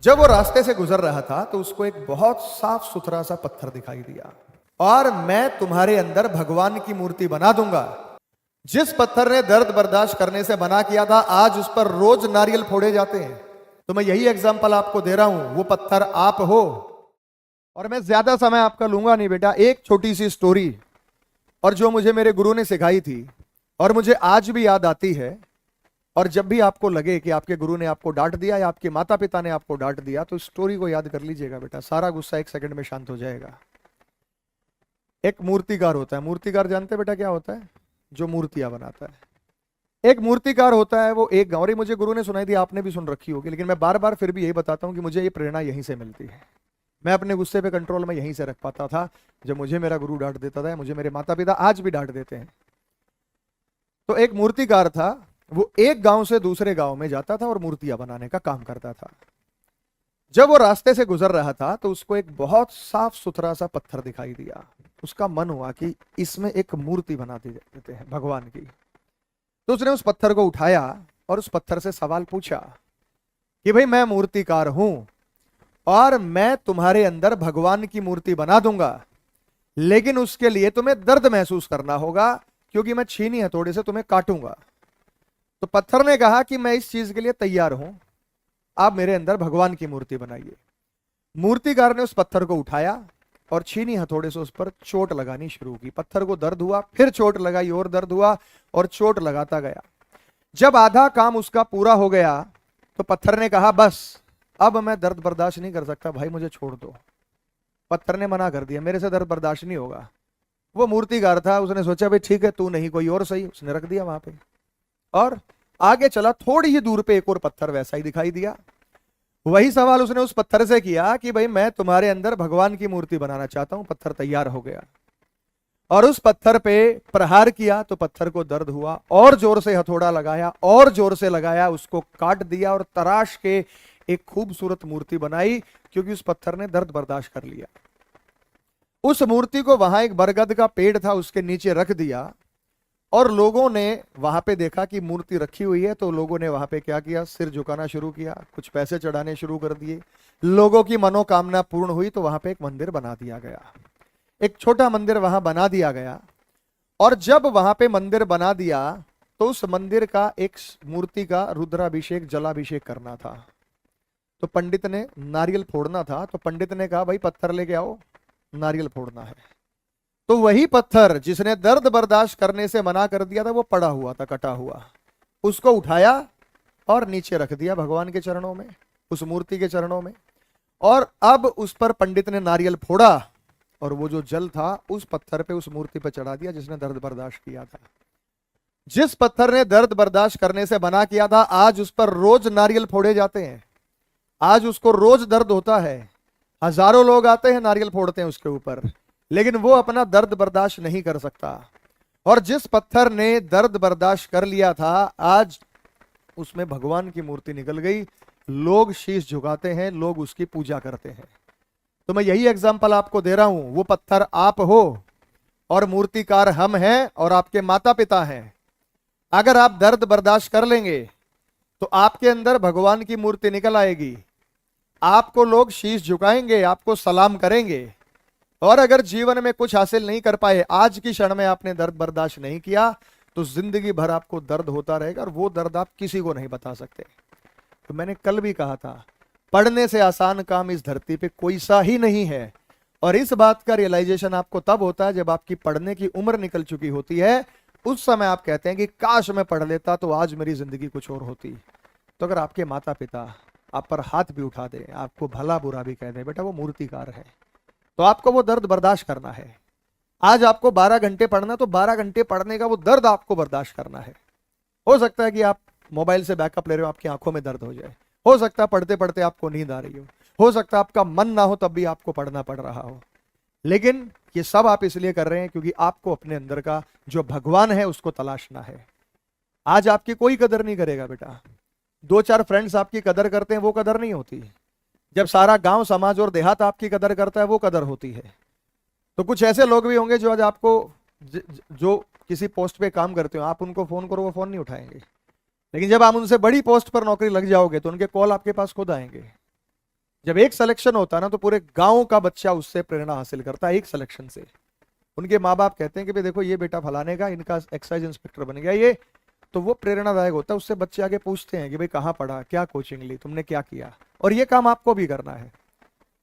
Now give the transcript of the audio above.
जब वो रास्ते से गुजर रहा था तो उसको एक बहुत साफ सुथरा सा पत्थर दिखाई दिया। और मैं तुम्हारे अंदर भगवान की मूर्ति बना दूंगा। जिस पत्थर ने दर्द बर्दाश्त करने से मना किया था, आज उस पर रोज नारियल फोड़े जाते हैं। तो मैं यही एग्जाम्पल आपको दे रहा हूं, वो पत्थर आप हो। और मैं ज्यादा समय आपका लूंगा नहीं बेटा, एक छोटी सी स्टोरी और जो मुझे मेरे गुरु ने सिखाई थी और मुझे आज भी याद आती है। और जब भी आपको लगे कि आपके गुरु ने आपको डांट दिया या आपके माता पिता ने आपको डांट दिया, तो स्टोरी को याद कर लीजिएगा बेटा, सारा गुस्सा एक सेकंड में शांत हो जाएगा। एक मूर्तिकार होता है। मूर्तिकार जानते बेटा क्या होता है? जो मूर्तियां बनाता है। एक मूर्तिकार होता है, वो एक गाँव, मुझे गुरु ने सुनाई थी, आपने भी सुन रखी होगी, लेकिन मैं बार बार फिर भी यही बताता हूं कि मुझे ये प्रेरणा यहीं से मिलती है। मैं अपने गुस्से पे कंट्रोल में यहीं से रख पाता था जब मुझे मेरा गुरु डांट देता था, मुझे मेरे माता पिता आज भी डांट देते हैं। तो एक मूर्तिकार था, वो एक गांव से दूसरे गांव में जाता था और मूर्तियां बनाने का काम करता था। जब वो रास्ते से गुजर रहा था तो उसको एक बहुत साफ सुथरा सा पत्थर दिखाई दिया। उसका मन हुआ कि इसमें एक मूर्ति बना देते हैं भगवान की। तो उसने उस पत्थर को उठाया और उस पत्थर से सवाल पूछा कि भाई, मैं मूर्तिकार हूं और मैं तुम्हारे अंदर भगवान की मूर्ति बना दूंगा, लेकिन उसके लिए तुम्हें दर्द महसूस करना होगा, क्योंकि मैं छीनी हथौड़े से तुम्हें काटूंगा। तो पत्थर ने कहा कि मैं इस चीज के लिए तैयार हूं, आप मेरे अंदर भगवान की मूर्ति बनाइए। मूर्तिकार ने उस पत्थर को उठाया और छीनी हथौड़े से उस पर चोट लगानी शुरू की। पत्थर को दर्द हुआ, फिर चोट लगाई और दर्द हुआ और चोट लगाता गया। जब आधा काम उसका पूरा हो गया तो पत्थर ने कहा, बस अब मैं दर्द बर्दाश्त नहीं कर सकता, भाई मुझे छोड़ दो। पत्थर ने मना कर दिया, मेरे से दर्द बर्दाश्त नहीं होगा। वो मूर्तिकार था, उसने सोचा भाई ठीक है, तू नहीं कोई और सही, उसने रख दिया वहां पे और आगे चला। थोड़ी ही दूर पे एक और पत्थर वैसा ही दिखाई दिया। वही सवाल उसने उस पत्थर से किया कि भाई, मैं तुम्हारे अंदर भगवान की मूर्ति बनाना चाहता हूं। पत्थर तैयार हो गया और उस पत्थर पे प्रहार किया तो पत्थर को दर्द हुआ, और जोर से हथौड़ा लगाया और जोर से लगाया, उसको काट दिया और तराश के एक खूबसूरत मूर्ति बनाई, क्योंकि उस पत्थर ने दर्द बर्दाश्त कर लिया। उस मूर्ति को वहां एक बरगद का पेड़ था, उसके नीचे रख दिया और लोगों ने वहां पे देखा कि मूर्ति रखी हुई है, तो लोगों ने वहां पे क्या किया, सिर झुकाना शुरू किया, कुछ पैसे चढ़ाने शुरू कर दिए। लोगों की मनोकामना पूर्ण हुई तो वहां पे एक मंदिर बना दिया गया, एक छोटा मंदिर वहां बना दिया गया। और जब वहां पे मंदिर बना दिया तो उस मंदिर का एक मूर्ति का रुद्राभिषेक, जलाभिषेक करना था। तो पंडित ने नारियल फोड़ना था, तो पंडित ने कहा, भाई पत्थर लेके आओ, नारियल फोड़ना है। तो वही पत्थर जिसने दर्द बर्दाश्त करने से मना कर दिया था, वो पड़ा हुआ था, कटा हुआ, उसको उठाया और नीचे रख दिया भगवान के चरणों में, उस मूर्ति के चरणों में। और अब उस पर पंडित ने नारियल फोड़ा और वो जो जल था उस पत्थर पे, उस मूर्ति पे चढ़ा दिया जिसने दर्द बर्दाश्त किया था। जिस पत्थर ने दर्द बर्दाश्त करने से मना किया था, आज उस पर रोज नारियल फोड़े जाते हैं, आज उसको रोज दर्द होता है। हजारों लोग आते हैं, नारियल फोड़ते हैं उसके ऊपर, लेकिन वो अपना दर्द बर्दाश्त नहीं कर सकता। और जिस पत्थर ने दर्द बर्दाश्त कर लिया था, आज उसमें भगवान की मूर्ति निकल गई। लोग शीश झुकाते हैं, लोग उसकी पूजा करते हैं। तो मैं यही एग्जाम्पल आपको दे रहा हूं, वो पत्थर आप हो और मूर्तिकार हम हैं और आपके माता पिता हैं। अगर आप दर्द बर्दाश्त कर लेंगे तो आपके अंदर भगवान की मूर्ति निकल आएगी, आपको लोग शीश झुकाएंगे, आपको सलाम करेंगे। और अगर जीवन में कुछ हासिल नहीं कर पाए, आज की क्षण में आपने दर्द बर्दाश्त नहीं किया, तो जिंदगी भर आपको दर्द होता रहेगा और वो दर्द आप किसी को नहीं बता सकते। तो मैंने कल भी कहा था, पढ़ने से आसान काम इस धरती पे कोई सा ही नहीं है। और इस बात का रियलाइजेशन आपको तब होता है जब आपकी पढ़ने की उम्र निकल चुकी होती है। उस समय आप कहते हैं कि काश मैं पढ़ लेता तो आज मेरी जिंदगी कुछ और होती। तो अगर आपके माता पिता आप पर हाथ भी उठा दे, आपको भला बुरा भी कह दे, बेटा वो मूर्तिकार है, तो आपको वो दर्द बर्दाश्त करना है। आज आपको 12 घंटे पढ़ना, तो 12 घंटे पढ़ने का वो दर्द आपको बर्दाश्त करना है। हो सकता है कि आप मोबाइल से बैकअप ले रहे हो, आपकी आंखों में दर्द हो जाए, हो सकता है पढ़ते पढ़ते आपको नींद आ रही हो सकता है आपका मन ना हो तब भी आपको पढ़ना पड़ रहा हो, लेकिन ये सब आप इसलिए कर रहे हैं क्योंकि आपको अपने अंदर का जो भगवान है उसको तलाशना है। आज आपकी कोई कदर नहीं करेगा बेटा, 2-4 फ्रेंड्स आपकी कदर करते हैं, वो कदर नहीं होती। जब सारा गांव समाज और देहात आपकी कदर करता है, वो कदर होती है। तो कुछ ऐसे लोग भी होंगे जो आज आपको जो किसी पोस्ट पे काम करते हो, आप उनको फोन करो वो फोन नहीं उठाएंगे, लेकिन जब आप उनसे बड़ी पोस्ट पर नौकरी लग जाओगे तो उनके कॉल आपके पास खुद आएंगे। जब एक सिलेक्शन होता है ना तो पूरे गांव का बच्चा उससे प्रेरणा हासिल करता है, एक सिलेक्शन से। उनके माँ बाप कहते हैं कि भाई देखो ये बेटा फलाने का, इनका एक्साइज इंस्पेक्टर बन गया ये, तो वो प्रेरणादायक होता है। उससे बच्चे आगे पूछते हैं कि भाई कहाँ पढ़ा, क्या कोचिंग ली, तुमने क्या किया, और ये काम आपको भी करना है।